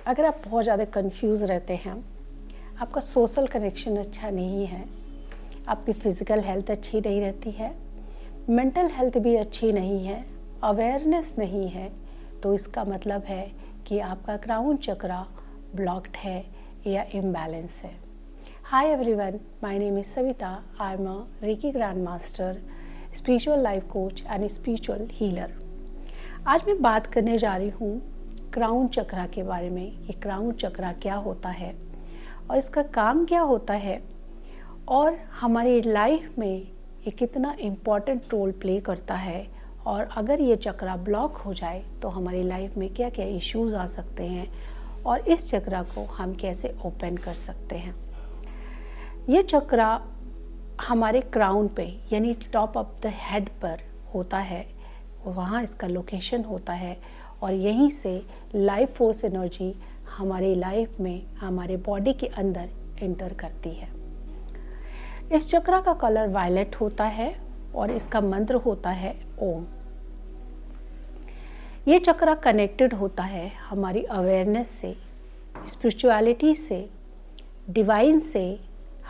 अगर आप बहुत ज़्यादा कंफ्यूज रहते हैं, आपका सोशल कनेक्शन अच्छा नहीं है, आपकी फ़िज़िकल हेल्थ अच्छी नहीं रहती है, मेंटल हेल्थ भी अच्छी नहीं है, अवेयरनेस नहीं है, तो इसका मतलब है कि आपका क्राउन चक्रा ब्लॉक्ड है या इम्बैलेंस है। Hi everyone, my name is Savita. I am a reiki grand master, spiritual life coach and spiritual healer. आज मैं बात करने जा रही हूँ क्राउन चक्रा के बारे में। ये क्राउन चक्रा क्या होता है और इसका काम क्या होता है और हमारी लाइफ में ये कितना इम्पॉर्टेंट रोल प्ले करता है, और अगर ये चक्रा ब्लॉक हो जाए तो हमारी लाइफ में क्या क्या इश्यूज आ सकते हैं और इस चक्रा को हम कैसे ओपन कर सकते हैं। ये चक्रा हमारे क्राउन पे यानी टॉप ऑफ द हेड पर होता है, वहाँ इसका लोकेशन होता है और यहीं से लाइफ फोर्स एनर्जी हमारी लाइफ में, हमारे बॉडी के अंदर एंटर करती है। इस चक्रा का कलर वायलेट होता है और इसका मंत्र होता है ओम। ये चक्रा कनेक्टेड होता है हमारी अवेयरनेस से, स्पिरिचुअलिटी से, डिवाइन से,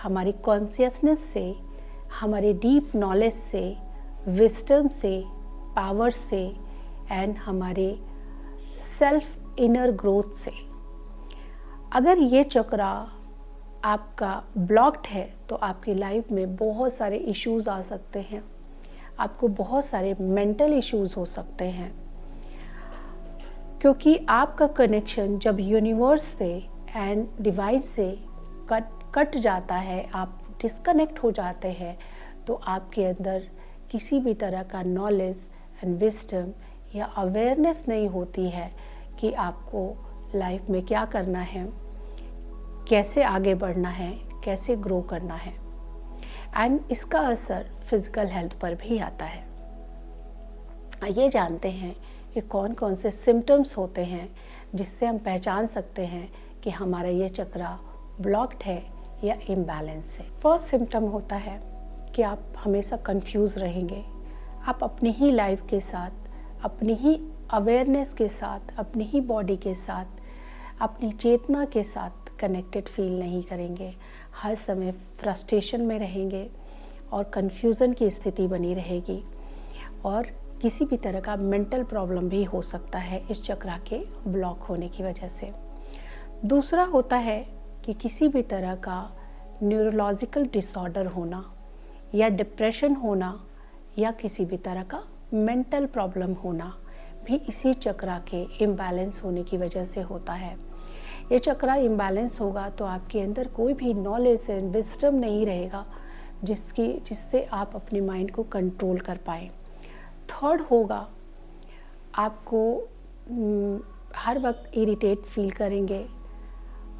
हमारी कॉन्शियसनेस से, हमारे डीप नॉलेज से, विजडम से, पावर से एंड हमारे सेल्फ इनर ग्रोथ से। अगर ये चक्रा आपका ब्लॉक्ड है तो आपकी लाइफ में बहुत सारे इश्यूज आ सकते हैं, आपको बहुत सारे मेंटल इश्यूज हो सकते हैं, क्योंकि आपका कनेक्शन जब यूनिवर्स से एंड डिवाइन से कट जाता है, आप डिस्कनेक्ट हो जाते हैं, तो आपके अंदर किसी भी तरह का नॉलेज एंड विजडम या अवेयरनेस नहीं होती है कि आपको लाइफ में क्या करना है, कैसे आगे बढ़ना है, कैसे ग्रो करना है। एंड इसका असर फिज़िकल हेल्थ पर भी आता है। ये जानते हैं कि कौन कौन से सिम्टम्स होते हैं जिससे हम पहचान सकते हैं कि हमारा ये चक्रा ब्लॉक्ड है या इम्बैलेंस है। फर्स्ट सिम्टम होता है कि आप हमेशा कंफ्यूज रहेंगे। आप अपनी ही लाइफ के साथ, अपनी ही अवेयरनेस के साथ, अपनी ही बॉडी के साथ, अपनी चेतना के साथ कनेक्टेड फील नहीं करेंगे। हर समय फ्रस्ट्रेशन में रहेंगे और कन्फ्यूज़न की स्थिति बनी रहेगी, और किसी भी तरह का मेंटल प्रॉब्लम भी हो सकता है इस चक्रा के ब्लॉक होने की वजह से। दूसरा होता है कि किसी भी तरह का न्यूरोलॉजिकल डिसऑर्डर होना या डिप्रेशन होना या किसी भी तरह का मेंटल प्रॉब्लम होना भी इसी चक्रा के इम्बैलेंस होने की वजह से होता है। ये चक्रा इम्बैलेंस होगा तो आपके अंदर कोई भी नॉलेज एंड विजडम नहीं रहेगा जिससे आप अपने माइंड को कंट्रोल कर पाएँ। थर्ड होगा, आपको हर वक्त इरिटेट फील करेंगे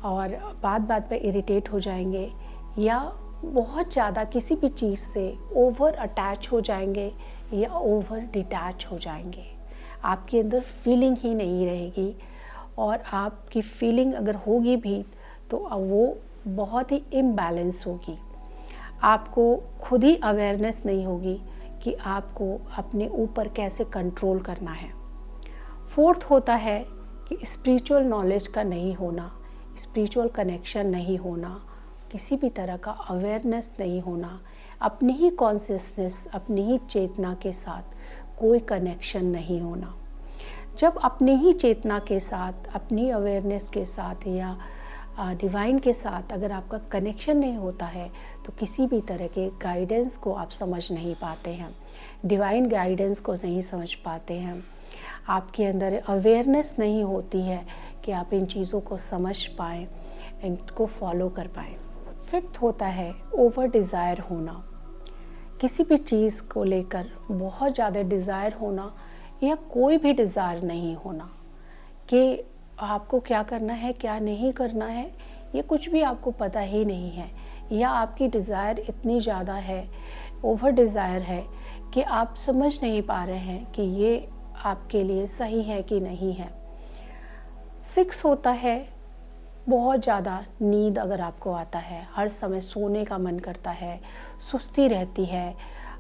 और बात पे इरिटेट हो जाएंगे, या बहुत ज़्यादा किसी भी चीज़ से ओवर अटैच हो जाएंगे या ओवर डिटैच हो जाएंगे। आपके अंदर फीलिंग ही नहीं रहेगी, और आपकी फीलिंग अगर होगी भी तो वो बहुत ही इम्बैलेंस होगी। आपको खुद ही अवेयरनेस नहीं होगी कि आपको अपने ऊपर कैसे कंट्रोल करना है। फोर्थ होता है कि स्पिरिचुअल नॉलेज का नहीं होना, स्पिरिचुअल कनेक्शन नहीं होना, किसी भी तरह का अवेयरनेस नहीं होना, अपनी ही कॉन्शियसनेस, अपनी ही चेतना के साथ कोई कनेक्शन नहीं होना। जब अपनी ही चेतना के साथ, अपनी अवेयरनेस के साथ या डिवाइन के साथ अगर आपका कनेक्शन नहीं होता है तो किसी भी तरह के गाइडेंस को आप समझ नहीं पाते हैं, डिवाइन गाइडेंस को नहीं समझ पाते हैं। आपके अंदर अवेयरनेस नहीं होती है कि आप इन चीज़ों को समझ पाएँ, इनको फॉलो कर पाएँ। फिफ्थ होता है ओवर डिज़ायर होना, किसी भी चीज़ को लेकर बहुत ज़्यादा डिज़ायर होना या कोई भी डिज़ायर नहीं होना कि आपको क्या करना है, क्या नहीं करना है, ये कुछ भी आपको पता ही नहीं है, या आपकी डिज़ायर इतनी ज़्यादा है, ओवर डिज़ायर है कि आप समझ नहीं पा रहे हैं कि ये आपके लिए सही है कि नहीं है। 6 होता है बहुत ज़्यादा नींद अगर आपको आता है, हर समय सोने का मन करता है, सुस्ती रहती है,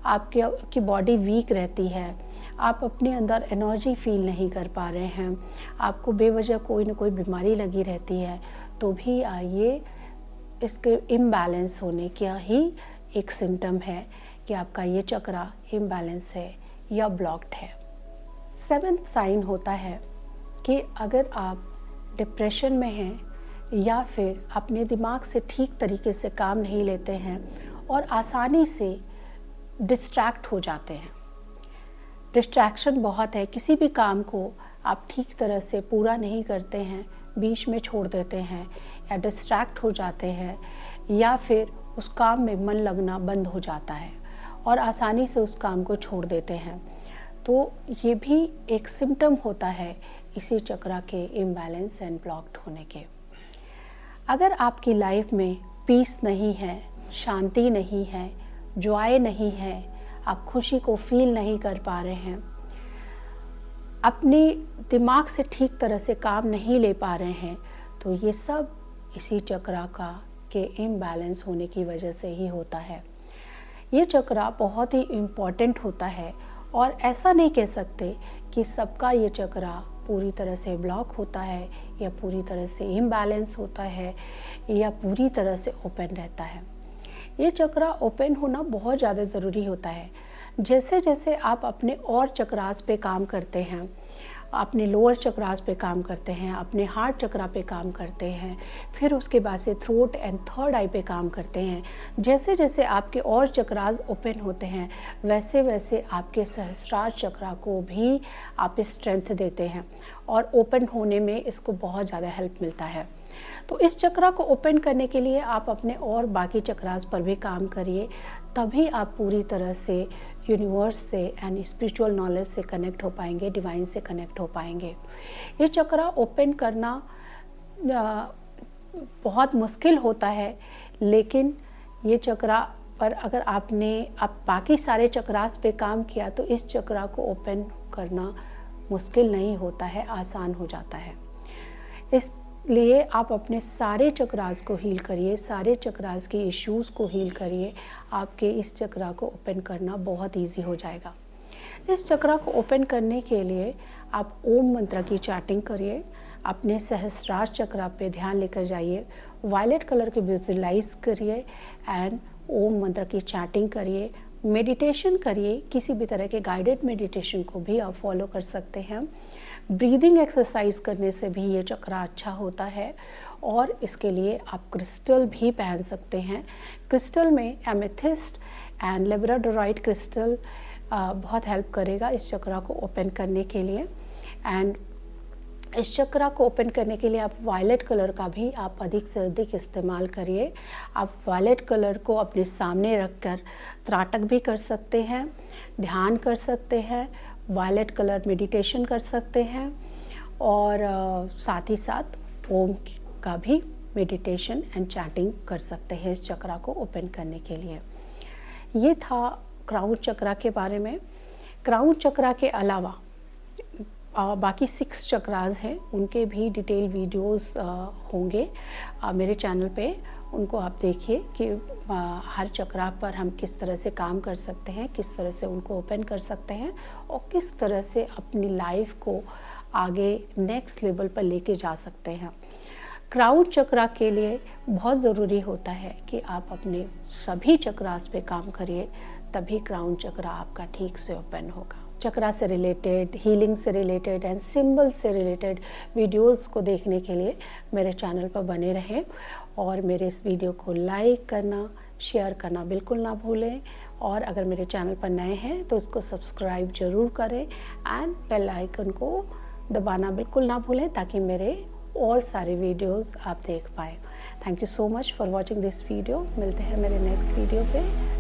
आपकी बॉडी वीक रहती है, आप अपने अंदर एनर्जी फील नहीं कर पा रहे हैं, आपको बेवजह कोई ना कोई बीमारी लगी रहती है, तो भी ये इसके इम्बैलेंस होने का ही एक सिम्टम है कि आपका ये चक्रा इम्बैलेंस है या ब्लॉक्ड है। 7th साइन होता है कि अगर आप डिप्रेशन में हैं या फिर अपने दिमाग से ठीक तरीके से काम नहीं लेते हैं और आसानी से डिस्ट्रैक्ट हो जाते हैं। डिस्ट्रैक्शन बहुत है, किसी भी काम को आप ठीक तरह से पूरा नहीं करते हैं, बीच में छोड़ देते हैं या डिस्ट्रैक्ट हो जाते हैं या फिर उस काम में मन लगना बंद हो जाता है और आसानी से उस काम को छोड़ देते हैं, तो ये भी एक सिम्टम होता है इसी चक्रा के इम्बैलेंस एंड ब्लॉक्ड होने के। अगर आपकी लाइफ में पीस नहीं है, शांति नहीं है, जॉय नहीं है, आप खुशी को फील नहीं कर पा रहे हैं, अपने दिमाग से ठीक तरह से काम नहीं ले पा रहे हैं, तो ये सब इसी चक्रा का के इम्बैलेंस होने की वजह से ही होता है। ये चक्रा बहुत ही इम्पॉर्टेंट होता है और ऐसा नहीं कह सकते कि सबका ये चक्रा पूरी तरह से ब्लॉक होता है या पूरी तरह से इम्बैलेंस होता है या पूरी तरह से ओपन रहता है। ये चक्रा ओपन होना बहुत ज़्यादा ज़रूरी होता है। जैसे जैसे आप अपने और चक्रास पे काम करते हैं, अपने लोअर चक्रास पे काम करते हैं, अपने हार्ट चक्रा पे काम करते हैं, फिर उसके बाद से थ्रोट एंड थर्ड आई पे काम करते हैं, जैसे जैसे आपके और चक्रास ओपन होते हैं वैसे वैसे आपके सहस्रार चक्रा को भी आप स्ट्रेंथ देते हैं और ओपन होने में इसको बहुत ज़्यादा हेल्प मिलता है। तो इस चक्रा को ओपन करने के लिए आप अपने और बाकी चक्रास पर भी काम करिए, तभी आप पूरी तरह से यूनिवर्स से एंड स्पिरिचुअल नॉलेज से कनेक्ट हो पाएंगे, डिवाइन से कनेक्ट हो पाएंगे। ये चक्रा ओपन करना बहुत मुश्किल होता है, लेकिन ये चक्रा पर अगर आपने बाकी सारे चक्रास पे काम किया तो इस चक्रा को ओपन करना मुश्किल नहीं होता है, आसान हो जाता है। इसलिए आप अपने सारे चक्रास को हील करिए, सारे चक्रास के इश्यूज़ को हील करिए, आपके इस चक्रा को ओपन करना बहुत इजी हो जाएगा। इस चक्रा को ओपन करने के लिए आप ओम मंत्र की चैटिंग करिए, अपने सहस्रार चक्रा पे ध्यान लेकर जाइए, वायलेट कलर के विजुअलाइज करिए एंड ओम मंत्र की चैटिंग करिए, मेडिटेशन करिए। किसी भी तरह के गाइडेड मेडिटेशन को भी आप फॉलो कर सकते हैं। ब्रीदिंग एक्सरसाइज करने से भी ये चक्रा अच्छा होता है और इसके लिए आप क्रिस्टल भी पहन सकते हैं। क्रिस्टल में एमेथिस्ट एंड लेब्राडोराइट क्रिस्टल बहुत हेल्प करेगा इस चक्रा को ओपन करने के लिए। एंड इस चक्रा को ओपन करने के लिए आप वायलेट कलर का भी आप अधिक से अधिक इस्तेमाल करिए। आप वायलेट कलर को अपने सामने रखकर त्राटक भी कर सकते हैं, ध्यान कर सकते हैं, वायलेट कलर मेडिटेशन कर सकते हैं और साथ ही साथ ओम का भी मेडिटेशन एंड चैटिंग कर सकते हैं इस चक्रा को ओपन करने के लिए। ये था क्राउन चक्रा के बारे में। क्राउन चक्रा के अलावा बाकी 6 चक्रास हैं, उनके भी डिटेल वीडियोस होंगे मेरे चैनल पे। उनको आप देखिए कि हर चक्रा पर हम किस तरह से काम कर सकते हैं, किस तरह से उनको ओपन कर सकते हैं और किस तरह से अपनी लाइफ को आगे नेक्स्ट लेवल पर लेके जा सकते हैं। क्राउन चक्रा के लिए बहुत ज़रूरी होता है कि आप अपने सभी चक्रास पे काम करिए, तभी क्राउन चक्रा आपका ठीक से ओपन होगा। चक्रा से रिलेटेड, हीलिंग से रिलेटेड एंड सिंबल से रिलेटेड वीडियोस को देखने के लिए मेरे चैनल पर बने रहें और मेरे इस वीडियो को लाइक करना, शेयर करना बिल्कुल ना भूलें। और अगर मेरे चैनल पर नए हैं तो इसको सब्सक्राइब ज़रूर करें एंड बेल आइकन को दबाना बिल्कुल ना भूलें ताकि मेरे और सारे वीडियोस आप देख पाएँ। Thank you so much for watching this video. मिलते हैं मेरे नेक्स्ट वीडियो पे।